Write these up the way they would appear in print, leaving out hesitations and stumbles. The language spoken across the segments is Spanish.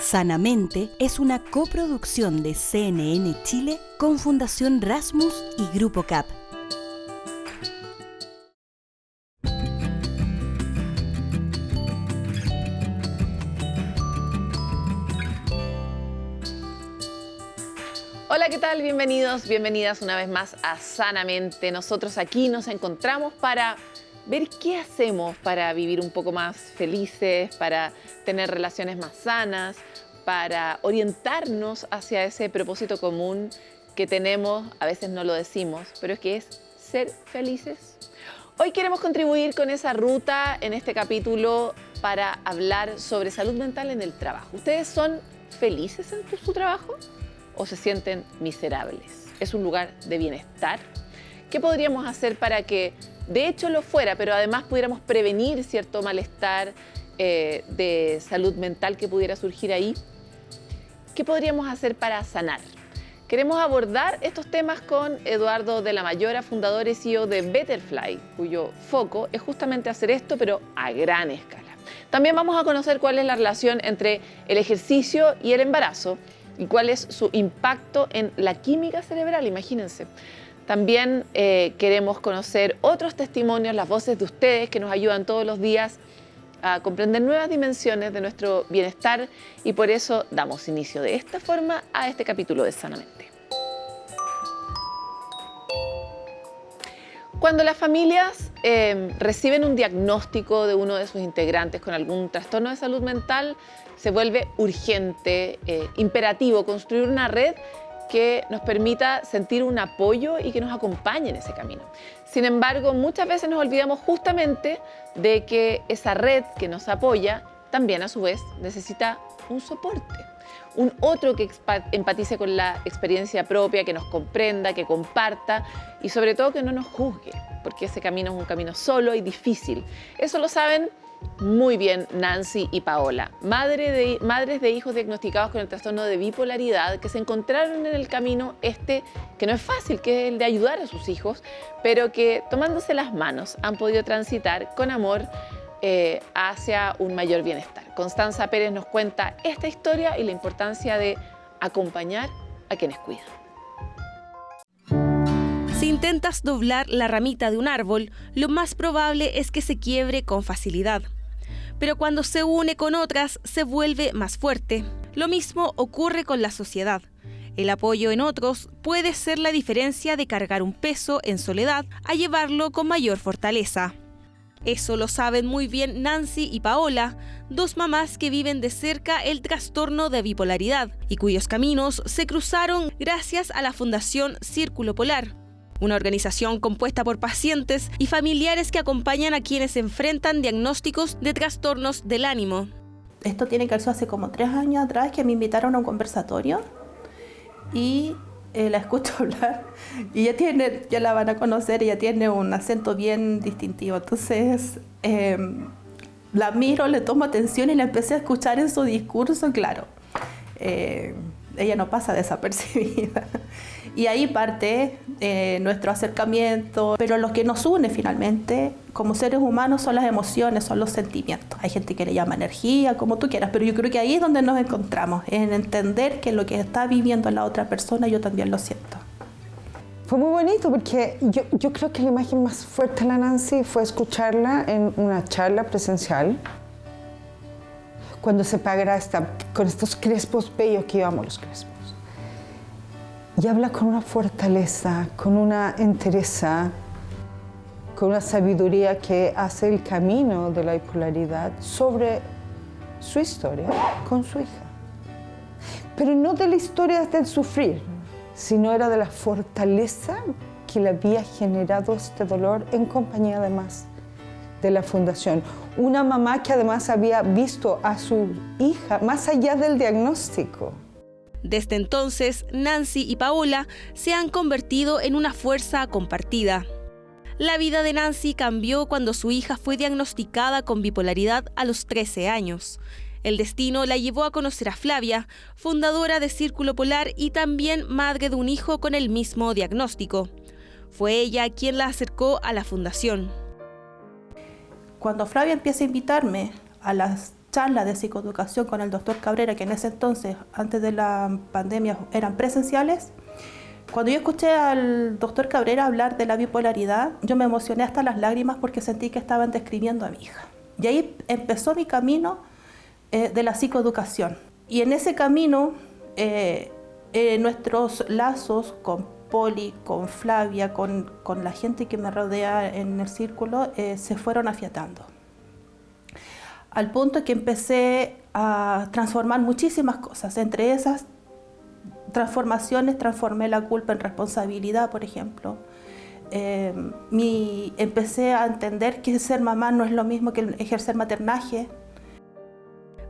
Sanamente es una coproducción de CNN Chile con Fundación Rasmus y Grupo CAP. Hola, ¿qué tal? Bienvenidos, bienvenidas una vez más a Sanamente. Nosotros aquí nos encontramos para ver qué hacemos para vivir un poco más felices, para tener relaciones más sanas, para orientarnos hacia ese propósito común que tenemos, a veces no lo decimos, pero es que es ser felices. Hoy queremos contribuir con esa ruta en este capítulo para hablar sobre salud mental en el trabajo. ¿Ustedes son felices en su trabajo o se sienten miserables? ¿Es un lugar de bienestar? ¿Qué podríamos hacer para que de hecho lo fuera, pero además pudiéramos prevenir cierto malestar de salud mental que pudiera surgir ahí? ¿Qué podríamos hacer para sanar? Queremos abordar estos temas con Eduardo de la Mayora, fundador y CEO de Betterfly, cuyo foco es justamente hacer esto, pero a gran escala. También vamos a conocer cuál es la relación entre el ejercicio y el embarazo y cuál es su impacto en la química cerebral, imagínense. También queremos conocer otros testimonios, las voces de ustedes que nos ayudan todos los días a comprender nuevas dimensiones de nuestro bienestar y por eso damos inicio de esta forma a este capítulo de Sanamente. Cuando las familias reciben un diagnóstico de uno de sus integrantes con algún trastorno de salud mental, se vuelve urgente, imperativo construir una red que nos permita sentir un apoyo y que nos acompañe en ese camino. Sin embargo, muchas veces nos olvidamos justamente de que esa red que nos apoya también a su vez necesita un soporte, un otro que empatice con la experiencia propia, que nos comprenda, que comparta y sobre todo que no nos juzgue, porque ese camino es un camino solo y difícil. Eso lo saben muy bien Nancy y Paola, madres de hijos diagnosticados con el trastorno de bipolaridad que se encontraron en el camino que no es fácil, que es el de ayudar a sus hijos, pero que tomándose las manos han podido transitar con amor hacia un mayor bienestar. Constanza Pérez nos cuenta esta historia y la importancia de acompañar a quienes cuidan. Si intentas doblar la ramita de un árbol, lo más probable es que se quiebre con facilidad. Pero cuando se une con otras, se vuelve más fuerte. Lo mismo ocurre con la sociedad. El apoyo en otros puede ser la diferencia de cargar un peso en soledad a llevarlo con mayor fortaleza. Eso lo saben muy bien Nancy y Paola, dos mamás que viven de cerca el trastorno de bipolaridad y cuyos caminos se cruzaron gracias a la Fundación Círculo Polar, una organización compuesta por pacientes y familiares que acompañan a quienes enfrentan diagnósticos de trastornos del ánimo. Esto tiene que ser hace como 3 años atrás que me invitaron a un conversatorio y la escucho hablar y ya la van a conocer, ella tiene un acento bien distintivo, entonces la miro, le tomo atención y la empecé a escuchar en su discurso, claro. Ella no pasa desapercibida. Y ahí parte nuestro acercamiento. Pero lo que nos une finalmente, como seres humanos, son las emociones, son los sentimientos. Hay gente que le llama energía, como tú quieras, pero yo creo que ahí es donde nos encontramos, en entender que lo que está viviendo la otra persona, yo también lo siento. Fue muy bonito porque yo creo que la imagen más fuerte de la Nancy fue escucharla en una charla presencial, cuando se pagra con estos crespos bellos que llevamos los crespos. Y habla con una fortaleza, con una entereza, con una sabiduría que hace el camino de la bipolaridad sobre su historia con su hija. Pero no de la historia del sufrir, sino era de la fortaleza que le había generado este dolor en compañía además de la fundación. Una mamá que además había visto a su hija más allá del diagnóstico. Desde entonces, Nancy y Paola se han convertido en una fuerza compartida. La vida de Nancy cambió cuando su hija fue diagnosticada con bipolaridad a los 13 años. El destino la llevó a conocer a Flavia, fundadora de Círculo Polar y también madre de un hijo con el mismo diagnóstico. Fue ella quien la acercó a la fundación. Cuando Flavia empieza a invitarme a las charlas de psicoeducación con el doctor Cabrera, que en ese entonces, antes de la pandemia, eran presenciales. Cuando yo escuché al doctor Cabrera hablar de la bipolaridad, yo me emocioné hasta las lágrimas porque sentí que estaban describiendo a mi hija. Y ahí empezó mi camino de la psicoeducación. Y en ese camino, nuestros lazos con Poli, con Flavia, con la gente que me rodea en el círculo, se fueron afiatando. Al punto que empecé a transformar muchísimas cosas. Entre esas transformaciones, transformé la culpa en responsabilidad, por ejemplo. Empecé a entender que ser mamá no es lo mismo que ejercer maternaje.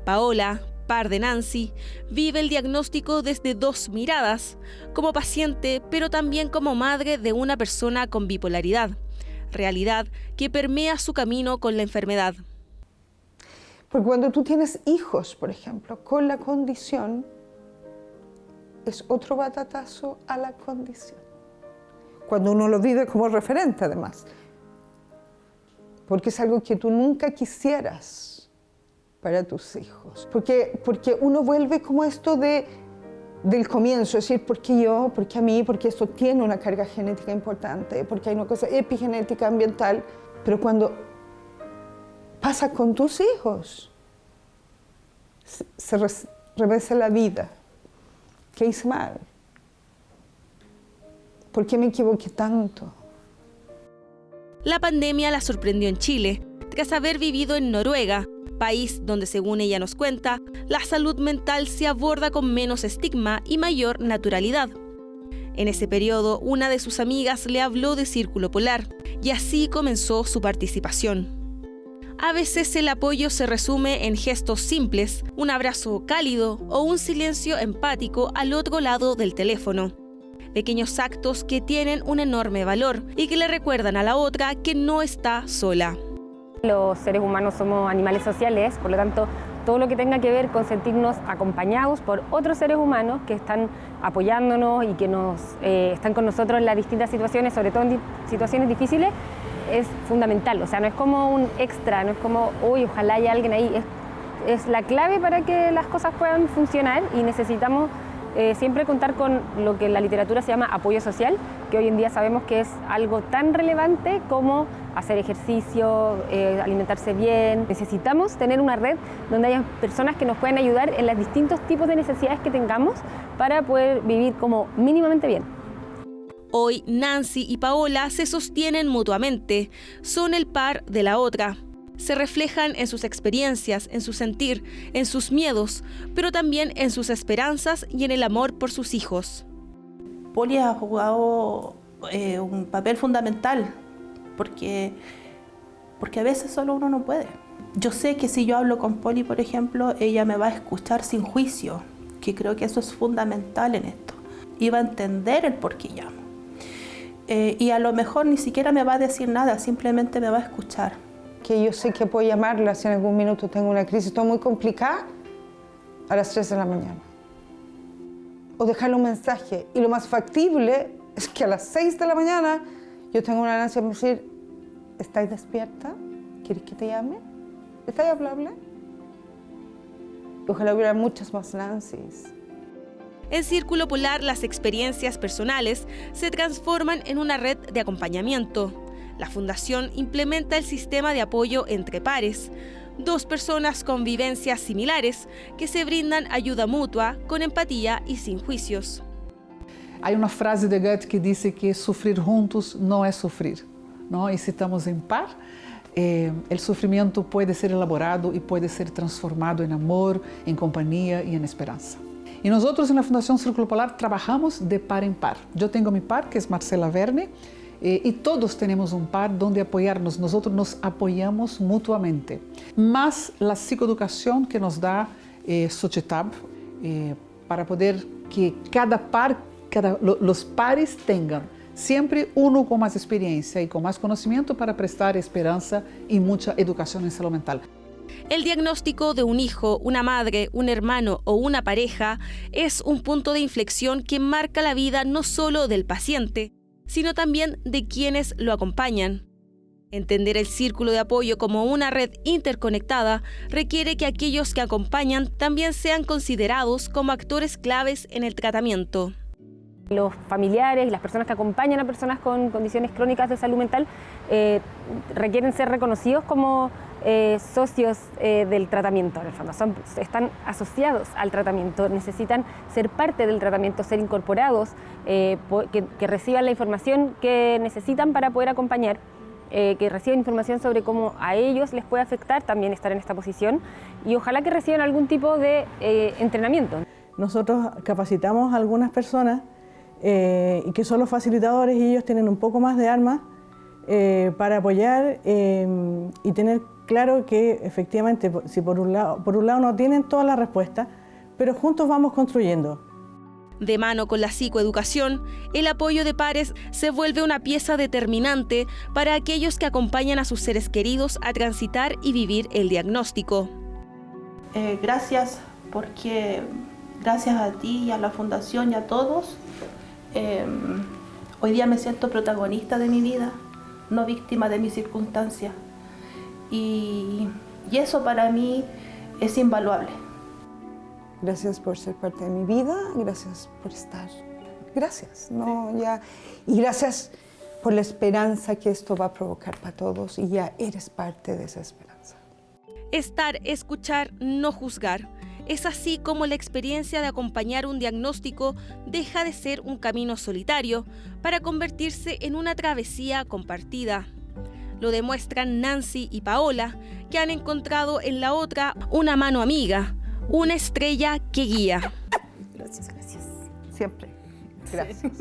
Paola, par de Nancy, vive el diagnóstico desde dos miradas, como paciente, pero también como madre de una persona con bipolaridad, realidad que permea su camino con la enfermedad. Porque cuando tú tienes hijos, por ejemplo, con la condición, es otro batatazo a la condición. Cuando uno lo vive como referente, además. Porque es algo que tú nunca quisieras para tus hijos. Porque uno vuelve como esto del comienzo, es decir, ¿por qué yo? ¿Por qué a mí? Porque esto tiene una carga genética importante, porque hay una cosa epigenética ambiental. Pero cuando pasa con tus hijos, se revesa la vida. ¿Qué hice mal? ¿Por qué me equivoqué tanto? La pandemia la sorprendió en Chile, tras haber vivido en Noruega, país donde, según ella nos cuenta, la salud mental se aborda con menos estigma y mayor naturalidad. En ese periodo, una de sus amigas le habló de Círculo Polar, y así comenzó su participación. A veces el apoyo se resume en gestos simples, un abrazo cálido o un silencio empático al otro lado del teléfono. Pequeños actos que tienen un enorme valor y que le recuerdan a la otra que no está sola. Los seres humanos somos animales sociales, por lo tanto, todo lo que tenga que ver con sentirnos acompañados por otros seres humanos que están apoyándonos y que están con nosotros en las distintas situaciones, sobre todo en situaciones difíciles, es fundamental. O sea, no es como un extra, no es como, uy, ojalá haya alguien ahí. Es la clave para que las cosas puedan funcionar y necesitamos siempre contar con lo que en la literatura se llama apoyo social, que hoy en día sabemos que es algo tan relevante como hacer ejercicio, alimentarse bien. Necesitamos tener una red donde haya personas que nos puedan ayudar en los distintos tipos de necesidades que tengamos para poder vivir como mínimamente bien. Hoy Nancy y Paola se sostienen mutuamente, son el par de la otra. Se reflejan en sus experiencias, en su sentir, en sus miedos, pero también en sus esperanzas y en el amor por sus hijos. Poli ha jugado un papel fundamental porque a veces solo uno no puede. Yo sé que si yo hablo con Poli, por ejemplo, ella me va a escuchar sin juicio, que creo que eso es fundamental en esto. Y va a entender el por qué llamo. Y a lo mejor ni siquiera me va a decir nada, simplemente me va a escuchar. Que yo sé que puedo llamarla si en algún minuto tengo una crisis todo muy complicada a las 3 de la mañana. O dejarle un mensaje. Y lo más factible es que a las 6 de la mañana yo tengo una Nancy a decir, ¿estáis despierta? ¿Quieres que te llame? ¿Estáis hablable? Ojalá hubiera muchas más Nancys. En Círculo Polar, las experiencias personales se transforman en una red de acompañamiento. La Fundación implementa el sistema de apoyo entre pares, dos personas con vivencias similares que se brindan ayuda mutua, con empatía y sin juicios. Hay una frase de Goethe que dice que sufrir juntos no es sufrir, ¿no? Y si estamos en par, el sufrimiento puede ser elaborado y puede ser transformado en amor, en compañía y en esperanza. Y nosotros en la Fundación Círculo Polar trabajamos de par en par. Yo tengo mi par, que es Marcela Verne, y todos tenemos un par donde apoyarnos. Nosotros nos apoyamos mutuamente. Más la psicoeducación que nos da Xochitl, para poder que cada par, los pares tengan siempre uno con más experiencia y con más conocimiento para prestar esperanza y mucha educación en salud mental. El diagnóstico de un hijo, una madre, un hermano o una pareja es un punto de inflexión que marca la vida no solo del paciente, sino también de quienes lo acompañan. Entender el círculo de apoyo como una red interconectada requiere que aquellos que acompañan también sean considerados como actores claves en el tratamiento. Los familiares y las personas que acompañan a personas con condiciones crónicas de salud mental requieren ser reconocidos como socios del tratamiento. En el fondo, están asociados al tratamiento, necesitan ser parte del tratamiento, ser incorporados, que reciban la información que necesitan para poder acompañar, que reciban información sobre cómo a ellos les puede afectar también estar en esta posición y ojalá que reciban algún tipo de entrenamiento. Nosotros capacitamos a algunas personas y que son los facilitadores y ellos tienen un poco más de armas para apoyar y tener claro que efectivamente si por un lado no tienen todas las respuestas, pero juntos vamos construyendo. De mano con la psicoeducación, el apoyo de pares se vuelve una pieza determinante para aquellos que acompañan a sus seres queridos a transitar y vivir el diagnóstico. Gracias porque gracias a ti y a la Fundación y a todos, hoy día me siento protagonista de mi vida, no víctima de mis circunstancias. Y eso para mí es invaluable. Gracias por ser parte de mi vida, gracias por estar. Gracias, ¿no? Ya, y gracias por la esperanza que esto va a provocar para todos y ya eres parte de esa esperanza. Estar, escuchar, no juzgar. Es así como la experiencia de acompañar un diagnóstico deja de ser un camino solitario para convertirse en una travesía compartida. Lo demuestran Nancy y Paola, que han encontrado en la otra una mano amiga, una estrella que guía. Gracias, gracias. Siempre. Gracias.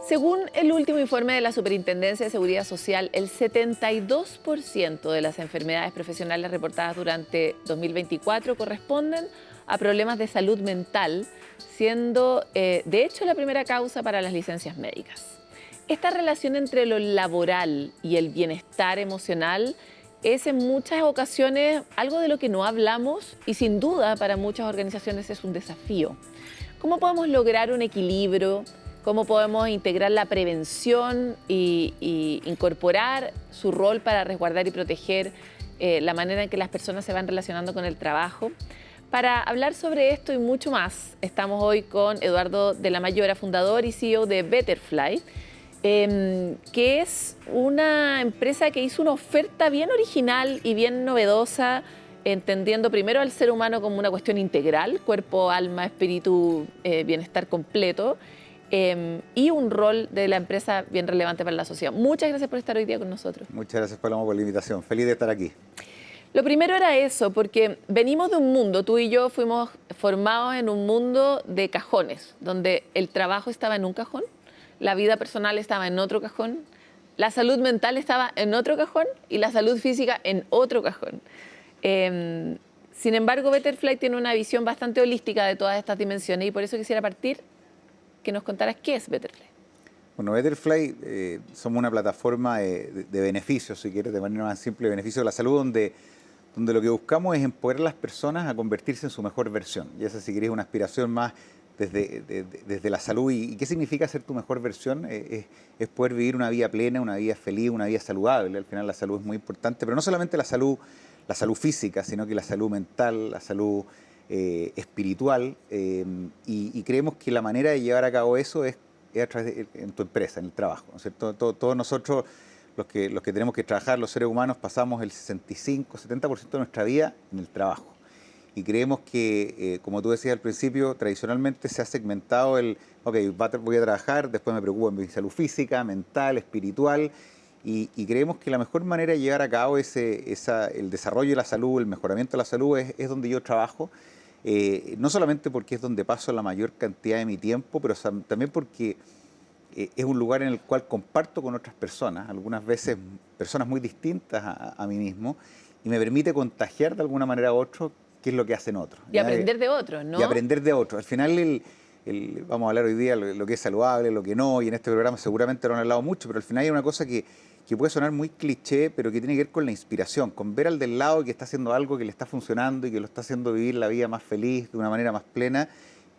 Según el último informe de la Superintendencia de Seguridad Social, el 72% de las enfermedades profesionales reportadas durante 2024 corresponden a problemas de salud mental, siendo de hecho la primera causa para las licencias médicas. Esta relación entre lo laboral y el bienestar emocional es en muchas ocasiones algo de lo que no hablamos y sin duda para muchas organizaciones es un desafío. ¿Cómo podemos lograr un equilibrio? ¿Cómo podemos integrar la prevención y incorporar su rol para resguardar y proteger la manera en que las personas se van relacionando con el trabajo? Para hablar sobre esto y mucho más, estamos hoy con Eduardo de la Mayora, fundador y CEO de Betterfly, que es una empresa que hizo una oferta bien original y bien novedosa, entendiendo primero al ser humano como una cuestión integral, cuerpo, alma, espíritu, bienestar completo, y un rol de la empresa bien relevante para la sociedad. Muchas gracias por estar hoy día con nosotros. Muchas gracias, Paloma, por la invitación. Feliz de estar aquí. Lo primero era eso, porque venimos de un mundo, tú y yo fuimos formados en un mundo de cajones, donde el trabajo estaba en un cajón, la vida personal estaba en otro cajón, la salud mental estaba en otro cajón y la salud física en otro cajón. Sin embargo, Betterfly tiene una visión bastante holística de todas estas dimensiones y por eso quisiera partir que nos contaras qué es Betterfly. Bueno, Betterfly somos una plataforma de beneficios, si quieres, de manera más simple, beneficios de la salud, donde lo que buscamos es empoderar a las personas a convertirse en su mejor versión. Y esa, si querés, es una aspiración más desde la salud. ¿Y qué significa ser tu mejor versión? Es poder vivir una vida plena, una vida feliz, una vida saludable. Al final la salud es muy importante, pero no solamente la salud física, sino que la salud mental, la salud espiritual. Y creemos que la manera de llevar a cabo eso es a través en tu empresa, en el trabajo, ¿no es cierto? Todos nosotros, los que tenemos que trabajar, los seres humanos, pasamos el 65-70% de nuestra vida en el trabajo. Y creemos que, como tú decías al principio, tradicionalmente se ha segmentado voy a trabajar, después me preocupo en mi salud física, mental, espiritual, y creemos que la mejor manera de llevar a cabo el desarrollo de la salud, el mejoramiento de la salud es donde yo trabajo, no solamente porque es donde paso la mayor cantidad de mi tiempo, pero también porque es un lugar en el cual comparto con otras personas, algunas veces personas muy distintas a mí mismo, y me permite contagiar de alguna manera a otros qué es lo que hacen otros. Y aprender de otros, ¿no? Y aprender de otros. Al final, vamos a hablar hoy día lo que es saludable, lo que no, y en este programa seguramente lo han hablado mucho, pero al final hay una cosa que puede sonar muy cliché, pero que tiene que ver con la inspiración, con ver al del lado que está haciendo algo que le está funcionando y que lo está haciendo vivir la vida más feliz, de una manera más plena,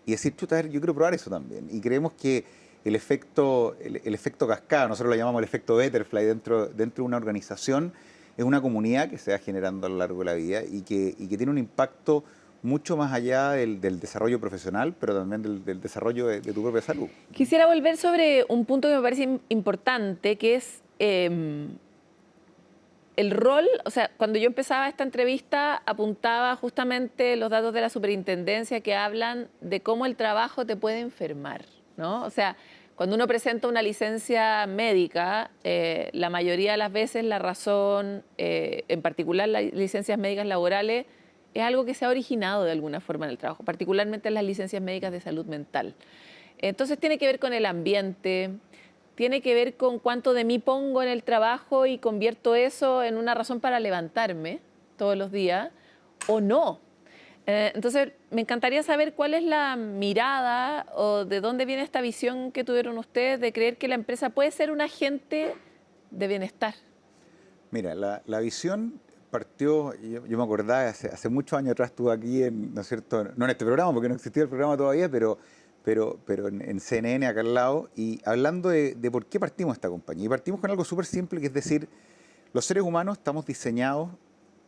y decir, chuta, a ver, yo quiero probar eso también. Y creemos que el efecto cascada, nosotros lo llamamos el efecto butterfly dentro de una organización, es una comunidad que se va generando a lo largo de la vida y que tiene un impacto mucho más allá del desarrollo profesional, pero también del desarrollo de tu propia salud. Quisiera volver sobre un punto que me parece importante, que es el rol. O sea, cuando yo empezaba esta entrevista apuntaba justamente los datos de la superintendencia que hablan de cómo el trabajo te puede enfermar, ¿no? O sea, cuando uno presenta una licencia médica, la mayoría de las veces la razón, en particular las licencias médicas laborales, es algo que se ha originado de alguna forma en el trabajo, particularmente en las licencias médicas de salud mental. Entonces tiene que ver con el ambiente, tiene que ver con cuánto de mí pongo en el trabajo y convierto eso en una razón para levantarme todos los días, o no. Entonces me encantaría saber cuál es la mirada o de dónde viene esta visión que tuvieron ustedes de creer que la empresa puede ser un agente de bienestar. Mira, la visión partió, yo me acordaba, hace muchos años atrás estuve aquí, ¿no es cierto? No en este programa, porque no existía el programa todavía, pero en CNN acá al lado, y hablando de por qué partimos esta compañía. Y partimos con algo súper simple, que es decir, los seres humanos estamos diseñados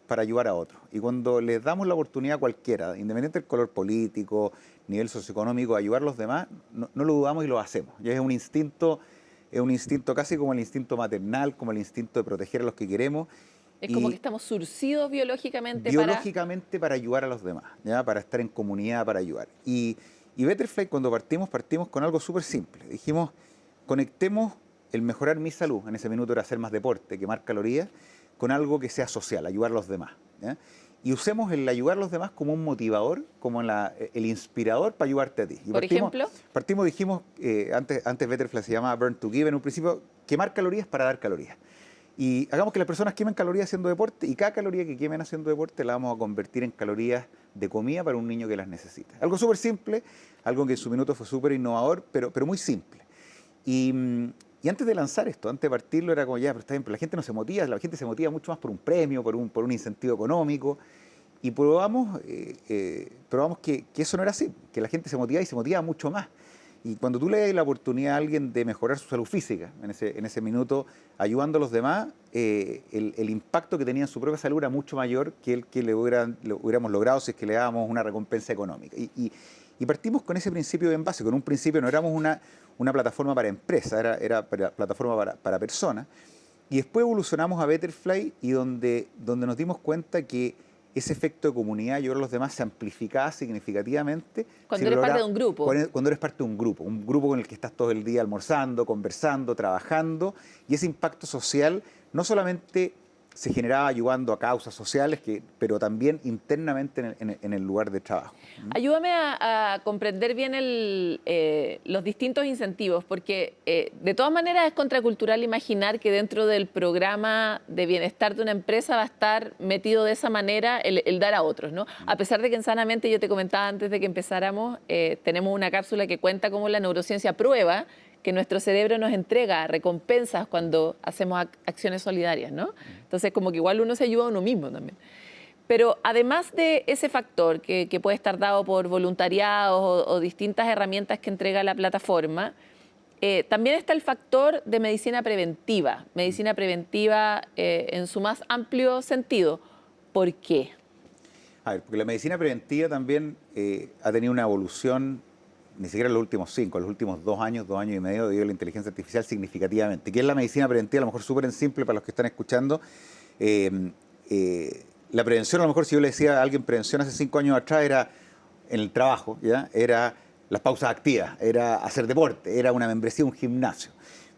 para ayudar a otros. Y cuando les damos la oportunidad a cualquiera, independiente del color político, nivel socioeconómico, de ayudar a los demás, no lo dudamos y lo hacemos. Ya es un instinto casi como el instinto maternal, como el instinto de proteger a los que queremos. Es como que estamos surcidos biológicamente para ayudar a los demás, ¿ya? Para estar en comunidad, para ayudar. Y Butterfly, cuando partimos con algo súper simple. Dijimos, conectemos el mejorar mi salud, en ese minuto era hacer más deporte, quemar calorías, con algo que sea social, ayudar a los demás, ¿ya? Y usemos el ayudar a los demás como un motivador, como el inspirador para ayudarte a ti. Y Por ejemplo, dijimos, antes Butterfly se llamaba Burn to Give, en un principio, quemar calorías para dar calorías. Y hagamos que las personas quemen calorías haciendo deporte, y cada caloría que quemen haciendo deporte la vamos a convertir en calorías de comida para un niño que las necesita. Algo súper simple, algo que en su minuto fue súper innovador, pero muy simple. Y antes de lanzar esto, antes de partirlo, era como, ya, pero está bien, pero la gente no se motiva, la gente se motiva mucho más por un premio, por un incentivo económico. Y probamos que eso no era así, que la gente se motiva y se motiva mucho más. Y cuando tú le das la oportunidad a alguien de mejorar su salud física, en ese minuto, ayudando a los demás, el impacto que tenía en su propia salud era mucho mayor que el que lo hubiéramos logrado si es que le dábamos una recompensa económica. Y partimos con ese principio bien básico. En un principio no éramos una plataforma para empresas, era plataforma para personas. Y después evolucionamos a Butterfly, y donde nos dimos cuenta que ese efecto de comunidad, ayudar a los demás, se amplificaba significativamente. Cuando eres parte de un grupo. Cuando eres parte de un grupo con el que estás todo el día almorzando, conversando, trabajando, y ese impacto social no solamente se generaba ayudando a causas sociales, pero también internamente en el lugar de trabajo. Ayúdame a comprender bien los distintos incentivos, porque de todas maneras es contracultural imaginar que dentro del programa de bienestar de una empresa va a estar metido de esa manera el dar a otros, ¿no? A pesar de que en Sanamente, yo te comentaba antes de que empezáramos, tenemos una cápsula que cuenta cómo la neurociencia prueba que nuestro cerebro nos entrega recompensas cuando hacemos acciones solidarias, ¿no? Entonces, como que igual uno se ayuda a uno mismo también. Pero además de ese factor que puede estar dado por voluntariados o distintas herramientas que entrega la plataforma, también está el factor de medicina preventiva en su más amplio sentido. ¿Por qué? A ver, porque la medicina preventiva también ha tenido una evolución, ni siquiera en los últimos 5, en los últimos 2 años y medio, debido a la inteligencia artificial significativamente. ¿Qué es la medicina preventiva? A lo mejor súper en simple para los que están escuchando. La prevención, a lo mejor si yo le decía a alguien prevención hace 5 años atrás, era en el trabajo, ¿ya? Era las pausas activas, era hacer deporte, era una membresía, un gimnasio.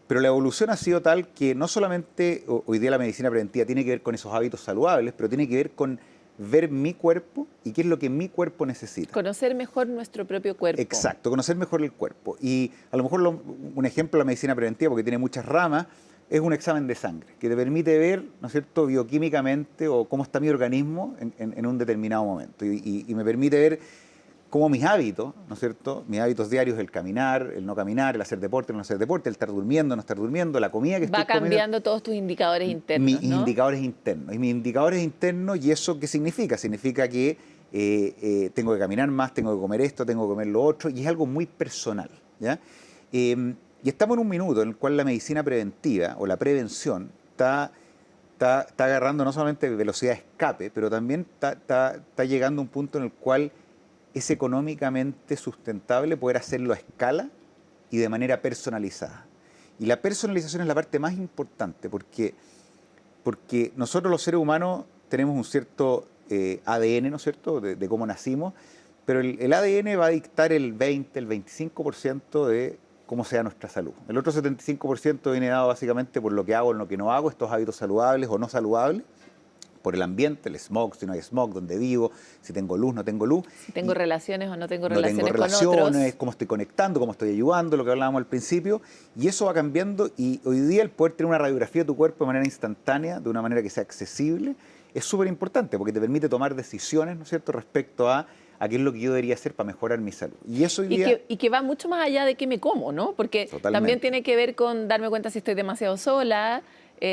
Pero la evolución ha sido tal que no solamente hoy día la medicina preventiva tiene que ver con esos hábitos saludables, pero tiene que ver con ver mi cuerpo y qué es lo que mi cuerpo necesita. Conocer mejor nuestro propio cuerpo. Exacto, conocer mejor el cuerpo. Y a lo mejor un ejemplo de la medicina preventiva, porque tiene muchas ramas, es un examen de sangre, que te permite ver, ¿no es cierto?, bioquímicamente o cómo está mi organismo en un determinado momento. Y me permite ver cómo mis hábitos, ¿no es cierto?, mis hábitos diarios, el caminar, el no caminar, el hacer deporte, el no hacer deporte, el estar durmiendo, no estar durmiendo, la comida que estoy comiendo. Va cambiando todos tus indicadores internos, mis indicadores internos. Y mis indicadores internos, ¿y eso qué significa? Significa que tengo que caminar más, tengo que comer esto, tengo que comer lo otro, y es algo muy personal, ¿ya? Y estamos en un minuto en el cual la medicina preventiva o la prevención está agarrando no solamente velocidad de escape, pero también está llegando a un punto en el cual es económicamente sustentable poder hacerlo a escala y de manera personalizada. Y la personalización es la parte más importante porque nosotros los seres humanos tenemos un cierto ADN, ¿no es cierto?, de cómo nacimos, pero el ADN va a dictar el 20, el 25% de cómo sea nuestra salud. El otro 75% viene dado básicamente por lo que hago, lo que no hago, estos hábitos saludables o no saludables, por el ambiente, el smog, si no hay smog, donde vivo, si tengo luz, no tengo luz. Si tengo relaciones o no tengo no tengo relaciones con otros. Cómo estoy conectando, cómo estoy ayudando, lo que hablábamos al principio. Y eso va cambiando y hoy día el poder tener una radiografía de tu cuerpo de manera instantánea, de una manera que sea accesible, es súper importante porque te permite tomar decisiones, ¿no es cierto?, respecto a qué es lo que yo debería hacer para mejorar mi salud. Y eso hoy día... Y que va mucho más allá de qué me como, ¿no? Porque Totalmente. También tiene que ver con darme cuenta si estoy demasiado sola,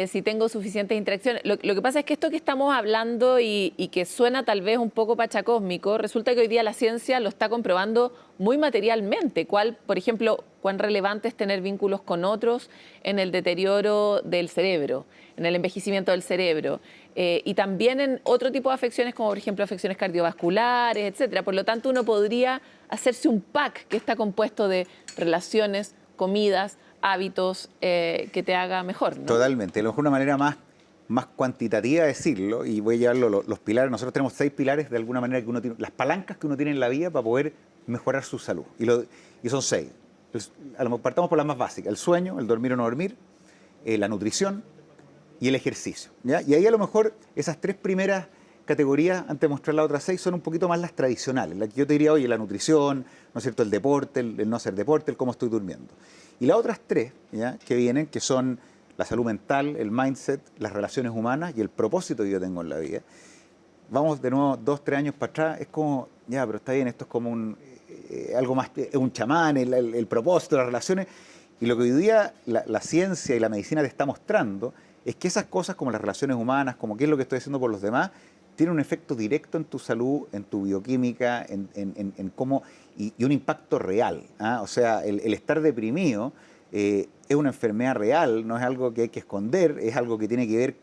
si tengo suficientes interacciones. Lo que pasa es que esto que estamos hablando y que suena tal vez un poco pachacósmico, resulta que hoy día la ciencia lo está comprobando muy materialmente. Por ejemplo, cuán relevante es tener vínculos con otros en el deterioro del cerebro, en el envejecimiento del cerebro, y también en otro tipo de afecciones, como por ejemplo afecciones cardiovasculares, etcétera. Por lo tanto, uno podría hacerse un pack que está compuesto de relaciones, comidas, hábitos que te haga mejor, ¿no? Totalmente. A lo mejor una manera más cuantitativa de decirlo, y voy a llevarlo los pilares. Nosotros tenemos 6 pilares de alguna manera que uno tiene, las palancas que uno tiene en la vida para poder mejorar su salud. Y son 6. Partamos por las más básicas: el sueño, el dormir o no dormir, la nutrición y el ejercicio, ¿ya? Y ahí a lo mejor esas 3 primeras categorías, antes de mostrar las otras 6, son un poquito más las tradicionales. La que yo te diría, oye, la nutrición, ¿no es cierto?, el deporte, el no hacer deporte, el cómo estoy durmiendo. Y las otras 3, ¿ya?, que vienen, que son la salud mental, el mindset, las relaciones humanas y el propósito que yo tengo en la vida. Vamos de nuevo 2, 3 años para atrás, es como, ya, pero está bien, esto es como algo más, un chamán, el propósito, las relaciones. Y lo que hoy día la ciencia y la medicina te está mostrando es que esas cosas como las relaciones humanas, como qué es lo que estoy haciendo por los demás, tienen un efecto directo en tu salud, en tu bioquímica, en cómo, y un impacto real, ¿ah? O sea, el estar deprimido es una enfermedad real, no es algo que hay que esconder, es algo que tiene que ver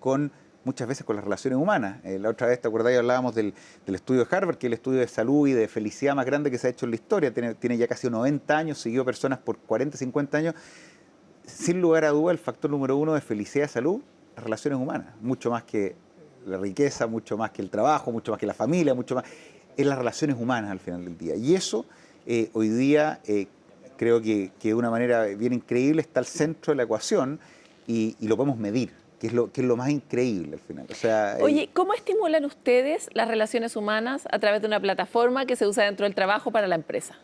muchas veces con las relaciones humanas. La otra vez, ¿te acordás? Hablábamos del estudio de Harvard, que es el estudio de salud y de felicidad más grande que se ha hecho en la historia. Tiene ya casi 90 años, siguió personas por 40, 50 años. Sin lugar a duda, el factor número 1 de felicidad y salud, las relaciones humanas, mucho más que la riqueza, mucho más que el trabajo, mucho más que la familia, mucho más, es las relaciones humanas al final del día. Y eso hoy día creo que de una manera bien increíble está al centro de la ecuación y lo podemos medir, que es lo más increíble al final. O sea, oye, ¿cómo estimulan ustedes las relaciones humanas a través de una plataforma que se usa dentro del trabajo para la empresa?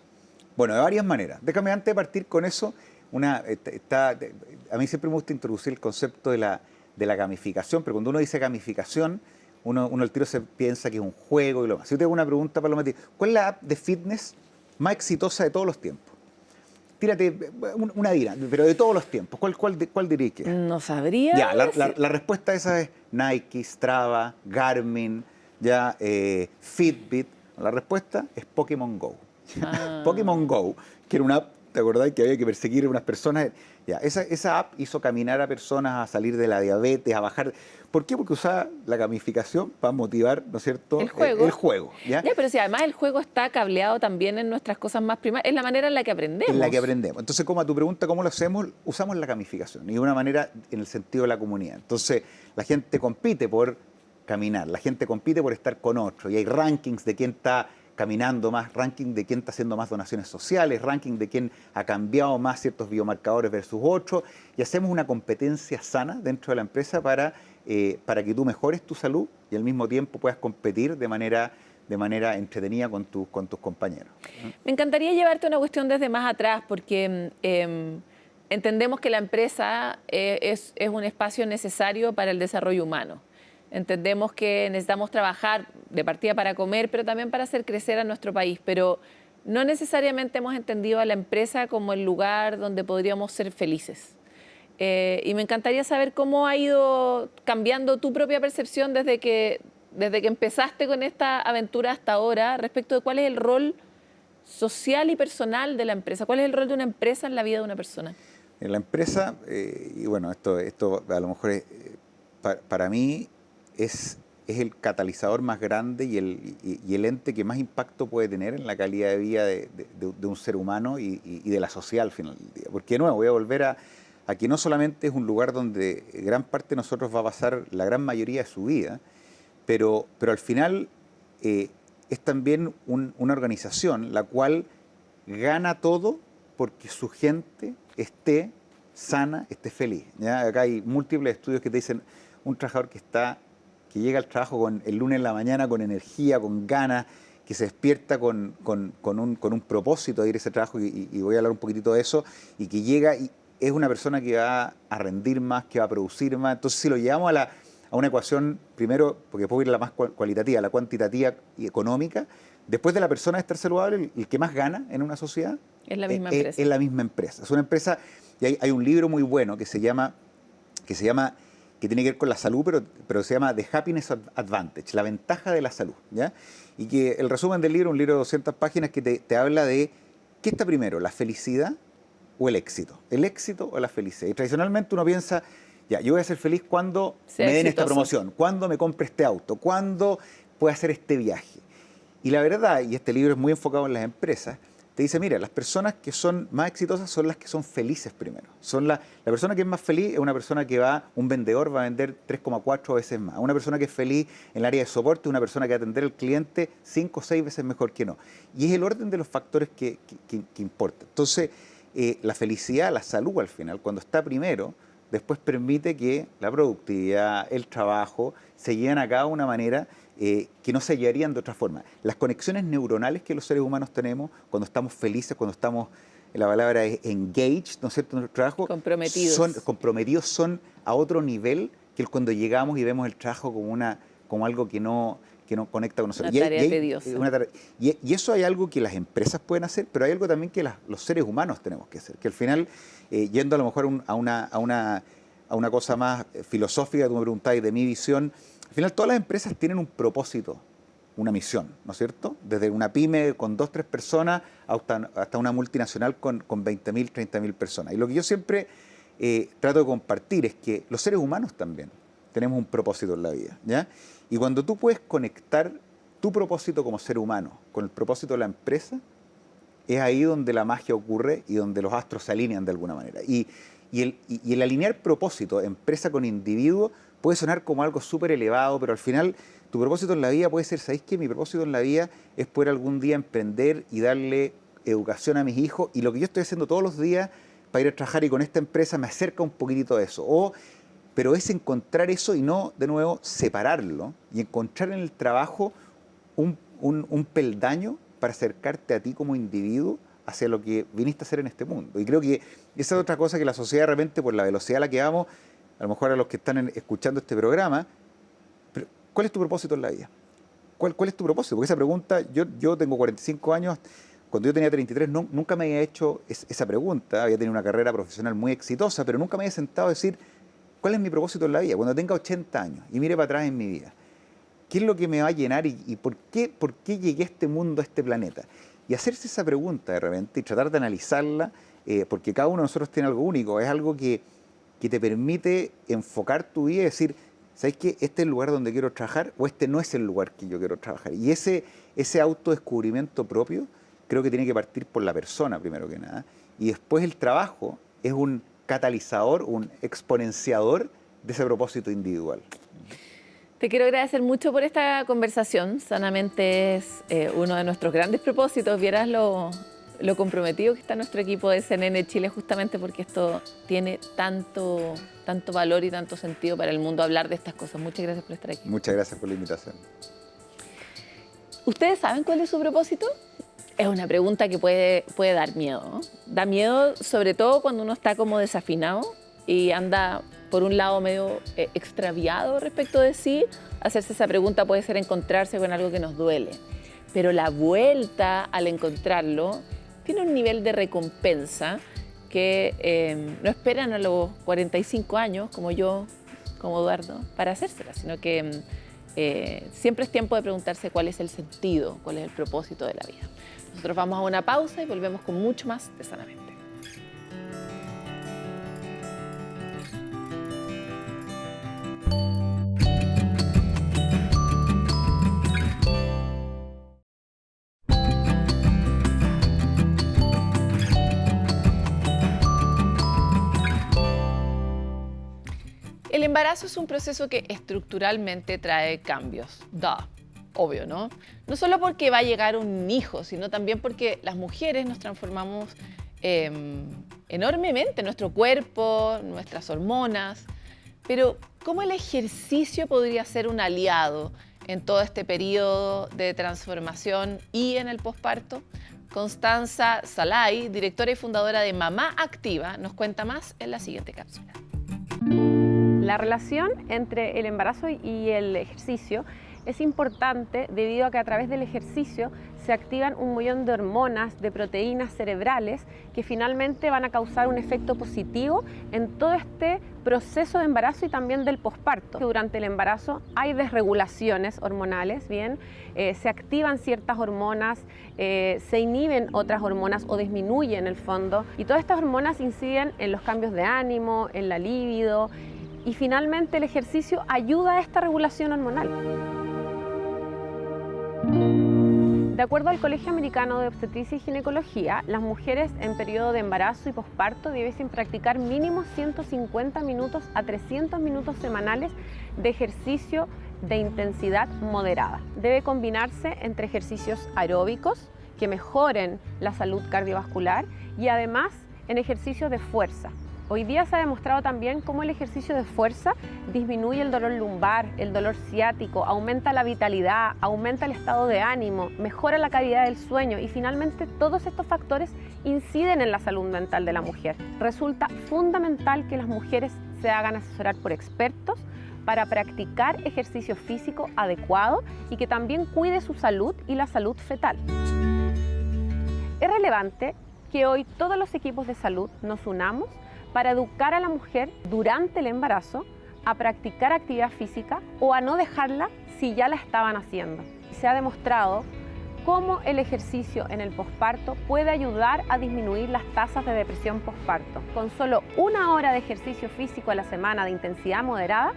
Bueno, de varias maneras. Déjame antes de partir con eso, a mí siempre me gusta introducir el concepto de la gamificación, pero cuando uno dice gamificación, uno al tiro se piensa que es un juego y lo más. Si yo te hago una pregunta, Palometti, ¿cuál es la app de fitness más exitosa de todos los tiempos? Tírate una dira, pero de todos los tiempos. ¿Cuál dirías que es? No sabría. Ya, la respuesta a esa es Nike, Strava, Garmin, ya, Fitbit. La respuesta es Pokémon Go. Pokémon Go, que era una app, ¿te acordás que había que perseguir a unas personas? Ya, esa app hizo caminar a personas a salir de la diabetes, a bajar. ¿Por qué? Porque usaba la gamificación para motivar, ¿no es cierto?, el juego. El juego, ¿ya? Ya, pero si además el juego está cableado también en nuestras cosas más primarias, es la manera en la que aprendemos. En la que aprendemos. Entonces, como a tu pregunta, ¿cómo lo hacemos? Usamos la gamificación y de una manera en el sentido de la comunidad. Entonces, la gente compite por caminar, la gente compite por estar con otro y hay rankings de quién está caminando más, ranking de quién está haciendo más donaciones sociales, ranking de quién ha cambiado más ciertos biomarcadores versus otros, y hacemos una competencia sana dentro de la empresa para que tú mejores tu salud y al mismo tiempo puedas competir de manera entretenida con tus compañeros. Me encantaría llevarte una cuestión desde más atrás, porque entendemos que la empresa es un espacio necesario para el desarrollo humano. Entendemos que necesitamos trabajar de partida para comer, pero también para hacer crecer a nuestro país. Pero no necesariamente hemos entendido a la empresa como el lugar donde podríamos ser felices. Y me encantaría saber cómo ha ido cambiando tu propia percepción desde que empezaste con esta aventura hasta ahora, respecto de cuál es el rol social y personal de la empresa. ¿Cuál es el rol de una empresa en la vida de una persona? En la empresa, y bueno, esto a lo mejor para mí es el catalizador más grande y el ente que más impacto puede tener en la calidad de vida de un ser humano y de la sociedad al final del día. Porque de nuevo, voy a volver a que no solamente es un lugar donde gran parte de nosotros va a pasar la gran mayoría de su vida, pero al final es también una organización la cual gana todo porque su gente esté sana, esté feliz. ¿Ya? Acá hay múltiples estudios que te dicen un trabajador que llega al trabajo el lunes en la mañana con energía, con ganas, que se despierta con un propósito de ir a ese trabajo, y voy a hablar un poquitito de eso, y que llega y es una persona que va a rendir más, que va a producir más. Entonces, si lo llevamos a una ecuación, primero, porque puedo ir a la más cualitativa, la cuantitativa y económica, después de la persona estar saludable, el que más gana en una sociedad es la misma empresa. Es la misma empresa. Es una empresa, y hay un libro muy bueno que tiene que ver con la salud, pero se llama The Happiness Advantage, la ventaja de la salud, ¿ya? Y que el resumen del libro, un libro de 200 páginas, que te habla de ¿qué está primero, la felicidad o el éxito? ¿El éxito o la felicidad? Y tradicionalmente uno piensa, ya, yo voy a ser feliz cuando me den esta promoción, cuando me compre este auto, cuando pueda hacer este viaje. Y la verdad, y este libro es muy enfocado en las empresas, te dice, mira, las personas que son más exitosas son las que son felices primero. La persona que es más feliz es una persona que un vendedor va a vender 3,4 veces más. Una persona que es feliz en el área de soporte es una persona que va a atender al cliente 5 o 6 veces mejor que no. Y es el orden de los factores que importa. Entonces, la felicidad, la salud al final, cuando está primero, después permite que la productividad, el trabajo, se lleven a cabo de una manera que no se llevarían de otra forma. Las conexiones neuronales que los seres humanos tenemos cuando estamos felices, cuando estamos, la palabra es engaged, ¿no es cierto?, en nuestro trabajo. Comprometidos. Son a otro nivel que cuando llegamos y vemos el trabajo como algo que no conecta con nosotros. Una tarea tediosa. Y eso hay algo que las empresas pueden hacer, pero hay algo también que los seres humanos tenemos que hacer. Que al final, yendo a lo mejor a una cosa más filosófica, tú me preguntáis de mi visión, al final todas las empresas tienen un propósito, una misión, ¿no es cierto? Desde una pyme con 2 o 3 personas hasta una multinacional con 20.000, 30.000 personas. Y lo que yo siempre trato de compartir es que los seres humanos también tenemos un propósito en la vida, ¿ya? Y cuando tú puedes conectar tu propósito como ser humano con el propósito de la empresa, es ahí donde la magia ocurre y donde los astros se alinean de alguna manera. Y el alinear propósito, empresa con individuo, puede sonar como algo súper elevado, pero al final tu propósito en la vida puede ser, ¿sabéis qué? Mi propósito en la vida es poder algún día emprender y darle educación a mis hijos, y lo que yo estoy haciendo todos los días para ir a trabajar y con esta empresa me acerca un poquitito a eso. Pero es encontrar eso y no, de nuevo, separarlo y encontrar en el trabajo un peldaño para acercarte a ti como individuo hacia lo que viniste a hacer en este mundo. Y creo que esa es otra cosa que la sociedad, de repente, por la velocidad a la que vamos, a lo mejor a los que están escuchando este programa, pero ¿cuál es tu propósito en la vida? ¿Cuál es tu propósito? Porque esa pregunta, yo tengo 45 años, cuando yo tenía 33 nunca me había hecho esa pregunta, había tenido una carrera profesional muy exitosa, pero nunca me había sentado a decir, ¿cuál es mi propósito en la vida? Cuando tenga 80 años y mire para atrás en mi vida, ¿qué es lo que me va a llenar y por qué llegué a este mundo, a este planeta? Y hacerse esa pregunta de repente y tratar de analizarla, porque cada uno de nosotros tiene algo único, es algo que te permite enfocar tu vida y decir, ¿sabes qué? Este es el lugar donde quiero trabajar o este no es el lugar que yo quiero trabajar. Y ese autodescubrimiento propio creo que tiene que partir por la persona primero que nada. Y después el trabajo es un catalizador, un exponenciador de ese propósito individual. Te quiero agradecer mucho por esta conversación. Sanamente es uno de nuestros grandes propósitos. Vieras lo comprometido que está nuestro equipo de CNN Chile, justamente porque esto tiene tanto valor y tanto sentido para el mundo hablar de estas cosas. Muchas gracias por estar aquí. Muchas gracias por la invitación. ¿Ustedes saben cuál es su propósito? Es una pregunta que puede dar miedo, ¿no? Da miedo sobre todo cuando uno está como desafinado y anda por un lado medio extraviado respecto de sí. Hacerse esa pregunta puede ser encontrarse con algo que nos duele. Pero la vuelta al encontrarlo tiene un nivel de recompensa que no esperan a los 45 años, como yo, como Eduardo, para hacérsela, sino que siempre es tiempo de preguntarse cuál es el sentido, cuál es el propósito de la vida. Nosotros vamos a una pausa y volvemos con mucho más de Sanamente. embarazo es un proceso que estructuralmente trae cambios. Obvio, ¿no? No solo porque va a llegar un hijo, sino también porque las mujeres nos transformamos enormemente, nuestro cuerpo, nuestras hormonas. Pero, ¿cómo el ejercicio podría ser un aliado en todo este periodo de transformación y en el posparto? Constanza Salay, directora y fundadora de Mamá Activa, nos cuenta más en la siguiente cápsula. La relación entre el embarazo y el ejercicio es importante debido a que a través del ejercicio se activan un montón de hormonas, de proteínas cerebrales que finalmente van a causar un efecto positivo en todo este proceso de embarazo y también del posparto. Durante el embarazo hay desregulaciones hormonales, ¿bien? Se activan ciertas hormonas, se inhiben otras hormonas o disminuyen en el fondo, y todas estas hormonas inciden en los cambios de ánimo, en la libido, y finalmente el ejercicio ayuda a esta regulación hormonal. De acuerdo al Colegio Americano de Obstetricia y Ginecología, las mujeres en periodo de embarazo y posparto debiesen practicar mínimo 150 minutos a 300 minutos semanales de ejercicio de intensidad moderada. Debe combinarse entre ejercicios aeróbicos que mejoren la salud cardiovascular y además en ejercicios de fuerza. Hoy día se ha demostrado también cómo el ejercicio de fuerza disminuye el dolor lumbar, el dolor ciático, aumenta la vitalidad, aumenta el estado de ánimo, mejora la calidad del sueño y finalmente todos estos factores inciden en la salud mental de la mujer. Resulta fundamental que las mujeres se hagan asesorar por expertos para practicar ejercicio físico adecuado y que también cuide su salud y la salud fetal. Es relevante que hoy todos los equipos de salud nos unamos para educar a la mujer durante el embarazo a practicar actividad física o a no dejarla si ya la estaban haciendo. Se ha demostrado cómo el ejercicio en el posparto puede ayudar a disminuir las tasas de depresión posparto. Con solo 1 hora de ejercicio físico a la semana de intensidad moderada,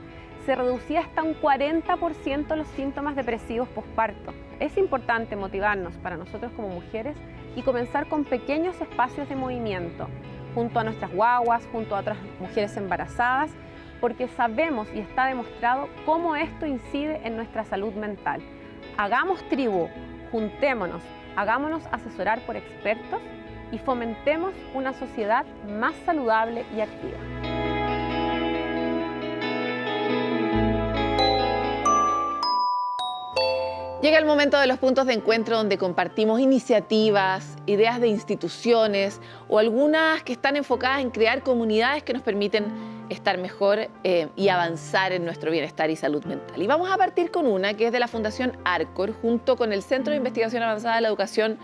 se reducía hasta un 40% los síntomas depresivos posparto. Es importante motivarnos para nosotros como mujeres y comenzar con pequeños espacios de movimiento, junto a nuestras guaguas, junto a otras mujeres embarazadas, porque sabemos y está demostrado cómo esto incide en nuestra salud mental. Hagamos tribu, juntémonos, hagámonos asesorar por expertos y fomentemos una sociedad más saludable y activa. Llega el momento de los puntos de encuentro donde compartimos iniciativas, ideas de instituciones o algunas que están enfocadas en crear comunidades que nos permiten estar mejor y avanzar en nuestro bienestar y salud mental. Y vamos a partir con una que es de la Fundación Arcor, junto con el Centro de Investigación Avanzada de la Educación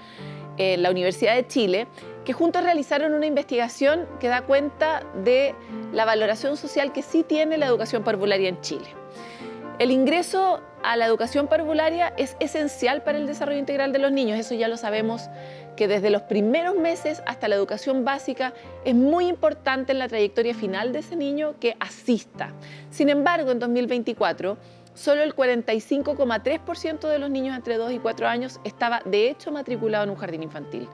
en la Universidad de Chile, que juntos realizaron una investigación que da cuenta de la valoración social que sí tiene la educación parvularia en Chile. El ingreso a la educación parvularia es esencial para el desarrollo integral de los niños. Eso ya lo sabemos, que desde los primeros meses hasta la educación básica es muy importante en la trayectoria final de ese niño que asista. Sin embargo, en 2024, solo el 45,3% de los niños entre 2 y 4 años estaba de hecho matriculado en un jardín infantil.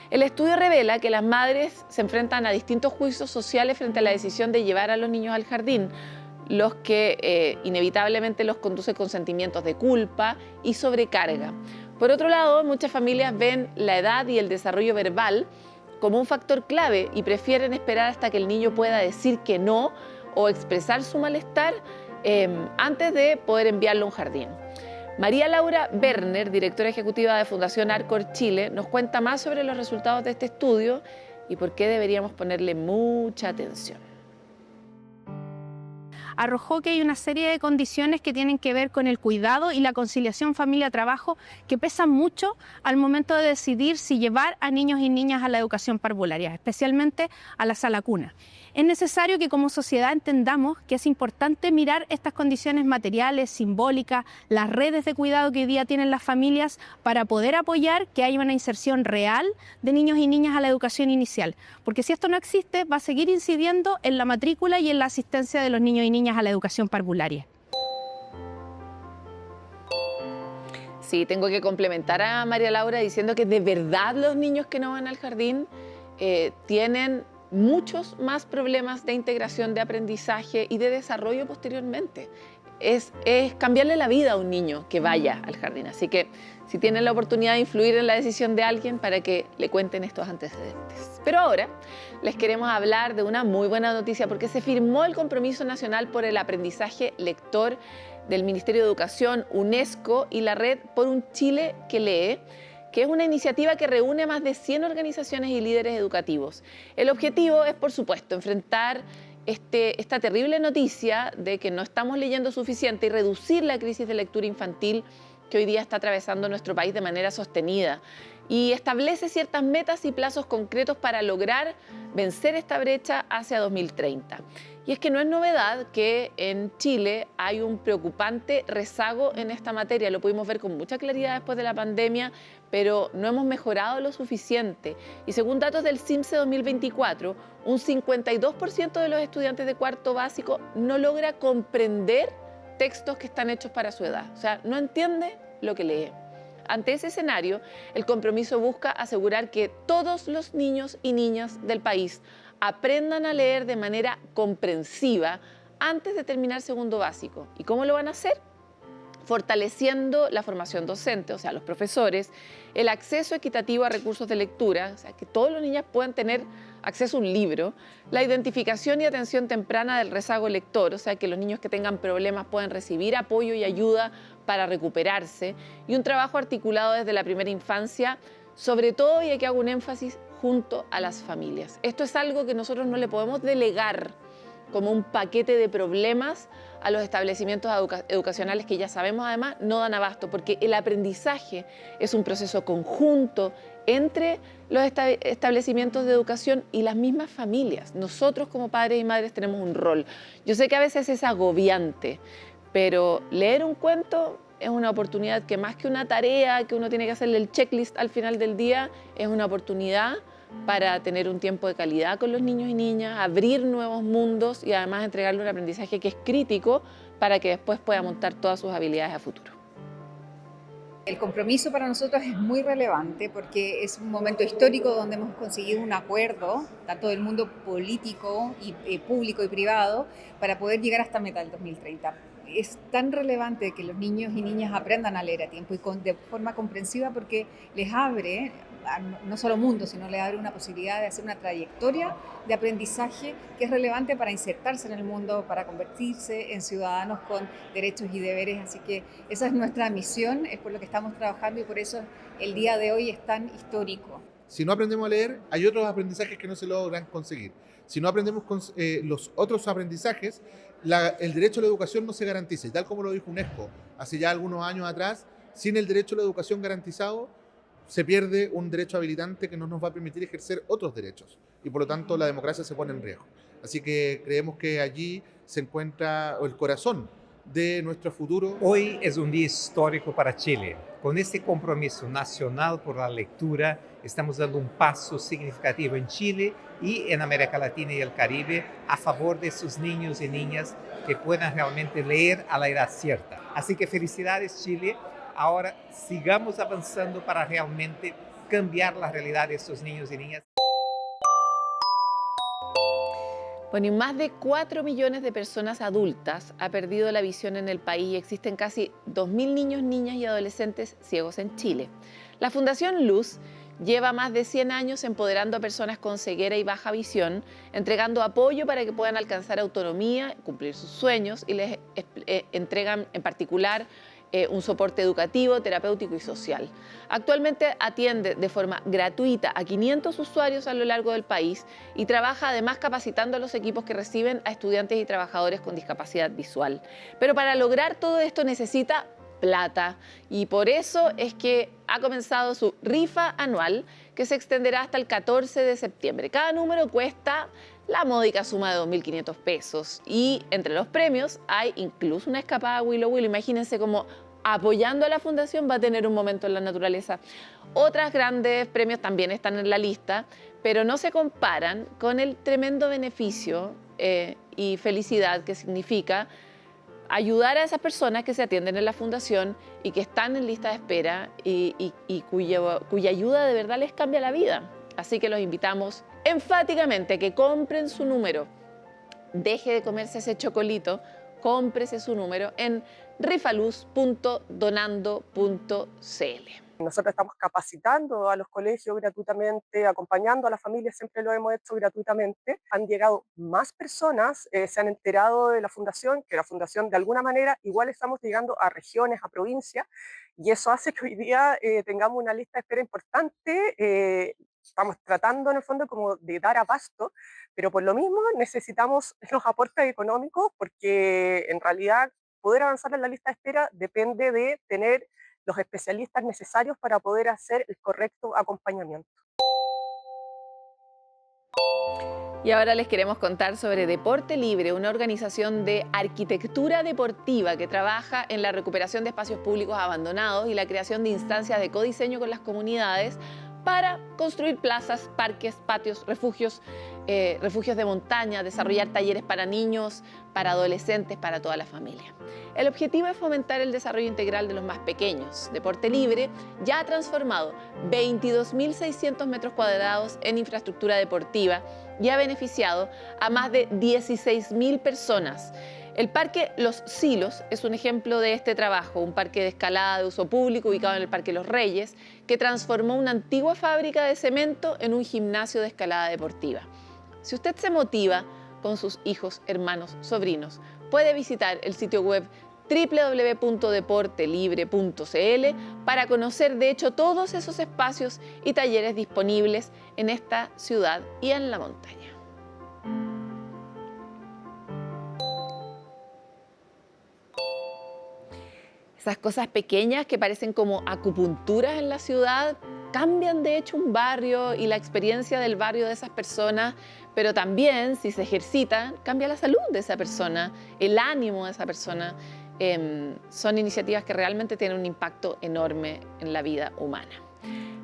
El estudio revela que las madres se enfrentan a distintos juicios sociales frente a la decisión de llevar a los niños al jardín, los que inevitablemente los conducen con sentimientos de culpa y sobrecarga. Por otro lado, muchas familias ven la edad y el desarrollo verbal como un factor clave y prefieren esperar hasta que el niño pueda decir que no o expresar su malestar antes de poder enviarlo a un jardín. María Laura Werner, directora ejecutiva de Fundación Arcor Chile, nos cuenta más sobre los resultados de este estudio y por qué deberíamos ponerle mucha atención. Arrojó que hay una serie de condiciones que tienen que ver con el cuidado y la conciliación familia-trabajo que pesan mucho al momento de decidir si llevar a niños y niñas a la educación parvularia, especialmente a la sala cuna. Es necesario que como sociedad entendamos que es importante mirar estas condiciones materiales, simbólicas, las redes de cuidado que hoy día tienen las familias para poder apoyar que haya una inserción real de niños y niñas a la educación inicial. Porque si esto no existe, va a seguir incidiendo en la matrícula y en la asistencia de los niños y niñas a la educación parvularia. Sí, tengo que complementar a María Laura diciendo que de verdad los niños que no van al jardín tienen muchos más problemas de integración, de aprendizaje y de desarrollo posteriormente. Es cambiarle la vida a un niño que vaya al jardín. Así que si tienen la oportunidad de influir en la decisión de alguien, para que le cuenten estos antecedentes. Pero ahora les queremos hablar de una muy buena noticia, porque se firmó el Compromiso Nacional por el Aprendizaje Lector del Ministerio de Educación, UNESCO y la Red por un Chile que lee, que es una iniciativa que reúne a más de 100 organizaciones y líderes educativos. El objetivo es, por supuesto, enfrentar esta terrible noticia de que no estamos leyendo suficiente y reducir la crisis de lectura infantil que hoy día está atravesando nuestro país de manera sostenida. Y establece ciertas metas y plazos concretos para lograr vencer esta brecha hacia 2030. Y es que no es novedad que en Chile hay un preocupante rezago en esta materia. Lo pudimos ver con mucha claridad después de la pandemia, pero no hemos mejorado lo suficiente. Y según datos del CIMSE 2024, un 52% de los estudiantes de cuarto básico no logra comprender textos que están hechos para su edad. O sea, no entiende lo que lee. Ante ese escenario, el compromiso busca asegurar que todos los niños y niñas del país aprendan a leer de manera comprensiva antes de terminar segundo básico. ¿Y cómo lo van a hacer? Fortaleciendo la formación docente, o sea, los profesores, el acceso equitativo a recursos de lectura, o sea, que todos los niños puedan tener acceso a un libro, la identificación y atención temprana del rezago lector, o sea, que los niños que tengan problemas puedan recibir apoyo y ayuda para recuperarse, y un trabajo articulado desde la primera infancia, sobre todo, y aquí hago un énfasis, junto a las familias. Esto es algo que nosotros no le podemos delegar como un paquete de problemas a los establecimientos educacionales que ya sabemos además no dan abasto, porque el aprendizaje es un proceso conjunto entre los establecimientos de educación y las mismas familias. Nosotros como padres y madres tenemos un rol. Yo sé que a veces es agobiante, pero leer un cuento es una oportunidad que, más que una tarea que uno tiene que hacerle el checklist al final del día, es una oportunidad para tener un tiempo de calidad con los niños y niñas, abrir nuevos mundos y además entregarle un aprendizaje que es crítico para que después pueda montar todas sus habilidades a futuro. El compromiso para nosotros es muy relevante porque es un momento histórico donde hemos conseguido un acuerdo, tanto del mundo político y público y privado, para poder llegar a esta meta del 2030. Es tan relevante que los niños y niñas aprendan a leer a tiempo y de forma comprensiva, porque les abre no solo mundo, sino les abre una posibilidad de hacer una trayectoria de aprendizaje que es relevante para insertarse en el mundo, para convertirse en ciudadanos con derechos y deberes. Así que esa es nuestra misión, es por lo que estamos trabajando y por eso el día de hoy es tan histórico. Si no aprendemos a leer, hay otros aprendizajes que no se logran conseguir. Si no aprendemos los otros aprendizajes, el derecho a la educación no se garantiza. Y tal como lo dijo UNESCO hace ya algunos años atrás, sin el derecho a la educación garantizado, se pierde un derecho habilitante que no nos va a permitir ejercer otros derechos. Y por lo tanto la democracia se pone en riesgo. Así que creemos que allí se encuentra el corazón de nuestro futuro. Hoy es un día histórico para Chile. Con este compromiso nacional por la lectura, estamos dando un paso significativo en Chile y en América Latina y el Caribe a favor de sus niños y niñas que puedan realmente leer a la edad cierta. Así que felicidades, Chile. Ahora sigamos avanzando para realmente cambiar la realidad de estos niños y niñas. Bueno, y más de 4 millones de personas adultas ha perdido la visión en el país y existen casi 2.000 niños, niñas y adolescentes ciegos en Chile. La Fundación Luz lleva más de 100 años empoderando a personas con ceguera y baja visión, entregando apoyo para que puedan alcanzar autonomía, cumplir sus sueños, y les entregan en particular un soporte educativo, terapéutico y social. Actualmente atiende de forma gratuita a 500 usuarios a lo largo del país y trabaja además capacitando a los equipos que reciben a estudiantes y trabajadores con discapacidad visual. Pero para lograr todo esto necesita plata, y por eso es que ha comenzado su rifa anual, que se extenderá hasta el 14 de septiembre. Cada número cuesta la módica suma de 2.500 pesos y entre los premios hay incluso una escapada a Willow Willow. Imagínense cómo apoyando a la fundación va a tener un momento en la naturaleza. Otros grandes premios también están en la lista, pero no se comparan con el tremendo beneficio y felicidad que significa ayudar a esas personas que se atienden en la fundación y que están en lista de espera y cuya ayuda de verdad les cambia la vida. Así que los invitamos enfáticamente que compren su número. Deje de comerse ese chocolito, cómprese su número en rifaluz.donando.cl. Nosotros estamos capacitando a los colegios gratuitamente, acompañando a las familias, siempre lo hemos hecho gratuitamente. Han llegado más personas, se han enterado de la fundación, que la fundación de alguna manera igual estamos llegando a regiones, a provincias, y eso hace que hoy día tengamos una lista de espera importante. Estamos tratando en el fondo como de dar abasto, pero por lo mismo necesitamos los aportes económicos, porque en realidad poder avanzar en la lista de espera depende de tener los especialistas necesarios para poder hacer el correcto acompañamiento. Y ahora les queremos contar sobre Deporte Libre, una organización de arquitectura deportiva que trabaja en la recuperación de espacios públicos abandonados y la creación de instancias de codiseño con las comunidades para construir plazas, parques, patios, refugios de montaña, desarrollar talleres para niños, para adolescentes, para toda la familia. El objetivo es fomentar el desarrollo integral de los más pequeños. Deporte Libre ya ha transformado 22.600 metros cuadrados en infraestructura deportiva y ha beneficiado a más de 16.000 personas. El Parque Los Silos es un ejemplo de este trabajo, un parque de escalada de uso público ubicado en el Parque Los Reyes, que transformó una antigua fábrica de cemento en un gimnasio de escalada deportiva. Si usted se motiva con sus hijos, hermanos, sobrinos, puede visitar el sitio web www.deportelibre.cl para conocer de hecho todos esos espacios y talleres disponibles en esta ciudad y en la montaña. Esas cosas pequeñas que parecen como acupunturas en la ciudad cambian de hecho un barrio y la experiencia del barrio de esas personas, pero también si se ejercitan cambia la salud de esa persona, el ánimo de esa persona. Son iniciativas que realmente tienen un impacto enorme en la vida humana.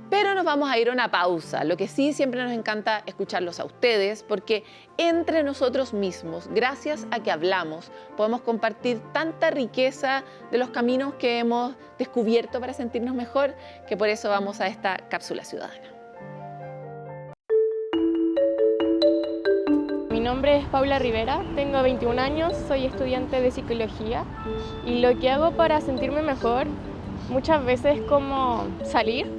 Pero nos vamos a ir a una pausa. Lo que sí siempre nos encanta escucharlos a ustedes, porque entre nosotros mismos, gracias a que hablamos, podemos compartir tanta riqueza de los caminos que hemos descubierto para sentirnos mejor, que por eso vamos a esta cápsula ciudadana. Mi nombre es Paula Rivera, tengo 21 años, soy estudiante de psicología y lo que hago para sentirme mejor muchas veces es como salir,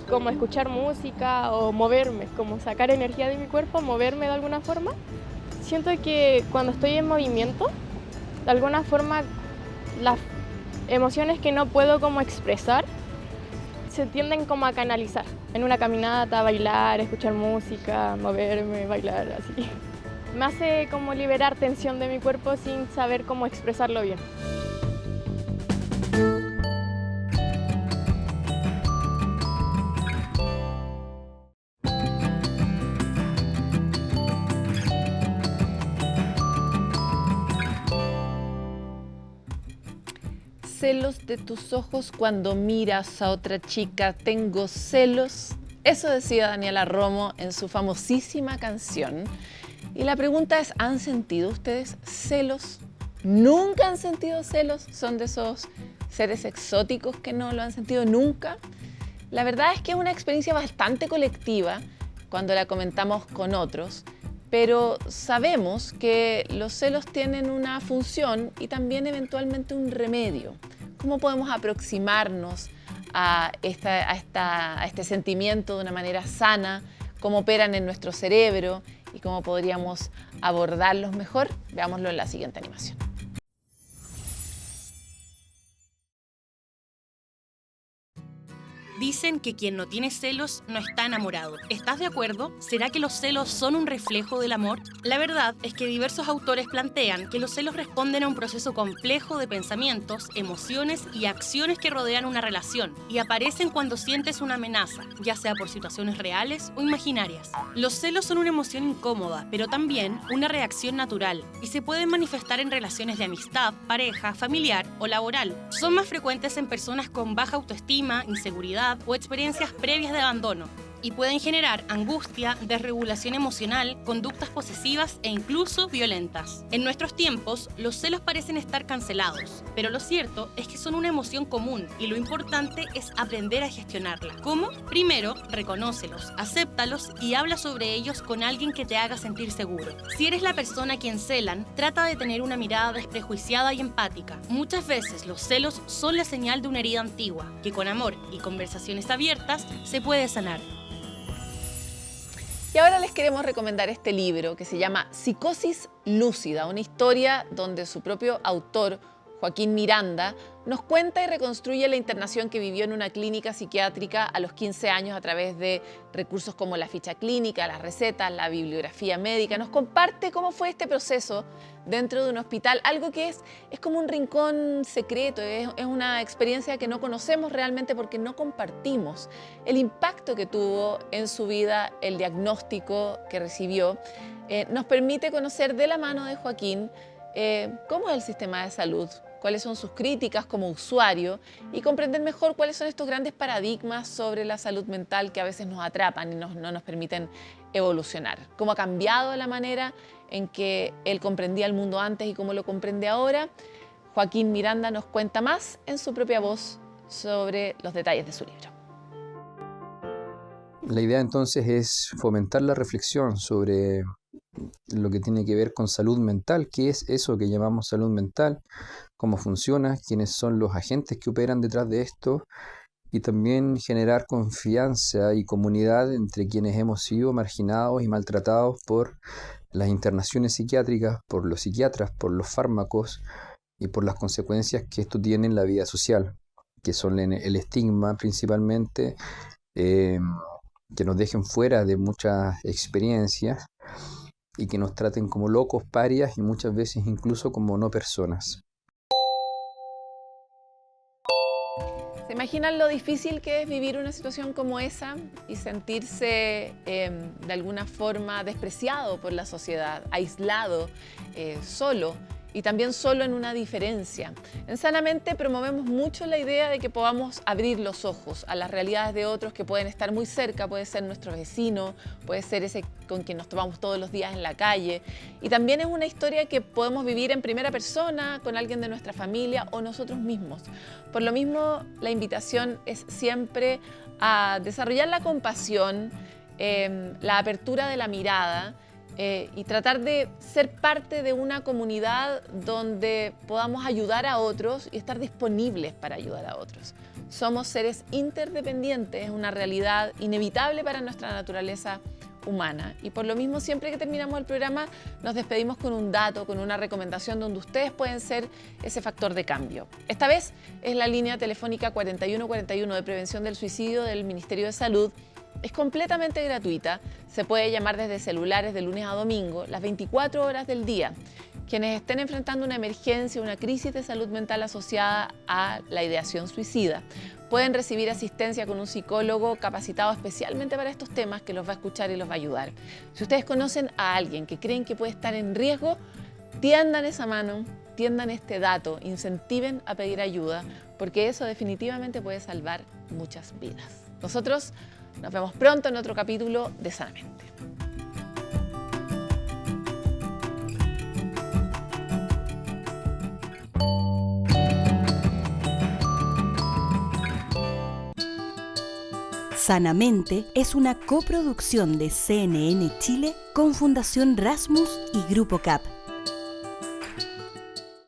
como escuchar música o moverme, como sacar energía de mi cuerpo, moverme de alguna forma. Siento que cuando estoy en movimiento, de alguna forma las emociones que no puedo como expresar se tienden como a canalizar. En una caminata, bailar, escuchar música, moverme, bailar, así. Me hace como liberar tensión de mi cuerpo sin saber cómo expresarlo bien. Celos de tus ojos cuando miras a otra chica, tengo celos. Eso decía Daniela Romo en su famosísima canción. Y la pregunta es, ¿han sentido ustedes celos? ¿Nunca han sentido celos? ¿Son de esos seres exóticos que no lo han sentido nunca? La verdad es que es una experiencia bastante colectiva cuando la comentamos con otros, pero sabemos que los celos tienen una función y también eventualmente un remedio. ¿Cómo podemos aproximarnos a este sentimiento de una manera sana? ¿Cómo operan en nuestro cerebro? ¿Y cómo podríamos abordarlos mejor? Veámoslo en la siguiente animación. Dicen que quien no tiene celos no está enamorado. ¿Estás de acuerdo? ¿Será que los celos son un reflejo del amor? La verdad es que diversos autores plantean que los celos responden a un proceso complejo de pensamientos, emociones y acciones que rodean una relación y aparecen cuando sientes una amenaza, ya sea por situaciones reales o imaginarias. Los celos son una emoción incómoda, pero también una reacción natural y se pueden manifestar en relaciones de amistad, pareja, familiar o laboral. Son más frecuentes en personas con baja autoestima, inseguridad o experiencias previas de abandono. y pueden generar angustia, desregulación emocional, conductas posesivas e incluso violentas. En nuestros tiempos, los celos parecen estar cancelados, pero lo cierto es que son una emoción común y lo importante es aprender a gestionarla. ¿Cómo? Primero, reconócelos, acéptalos y habla sobre ellos con alguien que te haga sentir seguro. Si eres la persona a quien celan, trata de tener una mirada desprejuiciada y empática. Muchas veces los celos son la señal de una herida antigua, que con amor y conversaciones abiertas se puede sanar. Y ahora les queremos recomendar este libro que se llama Psicosis Lúcida, una historia donde su propio autor, Joaquín Miranda, nos cuenta y reconstruye la internación que vivió en una clínica psiquiátrica a los 15 años a través de recursos como la ficha clínica, las recetas, la bibliografía médica. Nos comparte cómo fue este proceso dentro de un hospital, algo que es como un rincón secreto, es una experiencia que no conocemos realmente porque no compartimos. El impacto que tuvo en su vida, el diagnóstico que recibió, nos permite conocer de la mano de Joaquín cómo es el sistema de salud, cuáles son sus críticas como usuario y comprender mejor cuáles son estos grandes paradigmas sobre la salud mental que a veces nos atrapan y no nos permiten evolucionar. Cómo ha cambiado la manera en que él comprendía el mundo antes y cómo lo comprende ahora. Joaquín Miranda nos cuenta más en su propia voz sobre los detalles de su libro. La idea entonces es fomentar la reflexión sobre lo que tiene que ver con salud mental, qué es eso que llamamos salud mental, cómo funciona, quiénes son los agentes que operan detrás de esto y también generar confianza y comunidad entre quienes hemos sido marginados y maltratados por las internaciones psiquiátricas, por los psiquiatras, por los fármacos y por las consecuencias que esto tiene en la vida social, que son el estigma principalmente, que nos dejen fuera de muchas experiencias y que nos traten como locos, parias y muchas veces incluso como no personas. ¿Se imaginan lo difícil que es vivir una situación como esa y sentirse de alguna forma despreciado por la sociedad, aislado, solo? Y también solo en una diferencia. En Sanamente promovemos mucho la idea de que podamos abrir los ojos a las realidades de otros que pueden estar muy cerca, puede ser nuestro vecino, puede ser ese con quien nos topamos todos los días en la calle. Y también es una historia que podemos vivir en primera persona, con alguien de nuestra familia o nosotros mismos. Por lo mismo, la invitación es siempre a desarrollar la compasión, la apertura de la mirada, y tratar de ser parte de una comunidad donde podamos ayudar a otros y estar disponibles para ayudar a otros. Somos seres interdependientes, es una realidad inevitable para nuestra naturaleza humana. Y por lo mismo, siempre que terminamos el programa, nos despedimos con un dato, con una recomendación donde ustedes pueden ser ese factor de cambio. Esta vez es la línea telefónica 4141 de prevención del suicidio del Ministerio de Salud. Es completamente gratuita, se puede llamar desde celulares de lunes a domingo, las 24 horas del día. Quienes estén enfrentando una emergencia, una crisis de salud mental asociada a la ideación suicida, pueden recibir asistencia con un psicólogo capacitado especialmente para estos temas que los va a escuchar y los va a ayudar. Si ustedes conocen a alguien que creen que puede estar en riesgo, tiendan esa mano, tiendan este dato, incentiven a pedir ayuda, porque eso definitivamente puede salvar muchas vidas. Nosotros nos vemos pronto en otro capítulo de Sanamente. Sanamente es una coproducción de CNN Chile con Fundación Rasmus y Grupo CAP.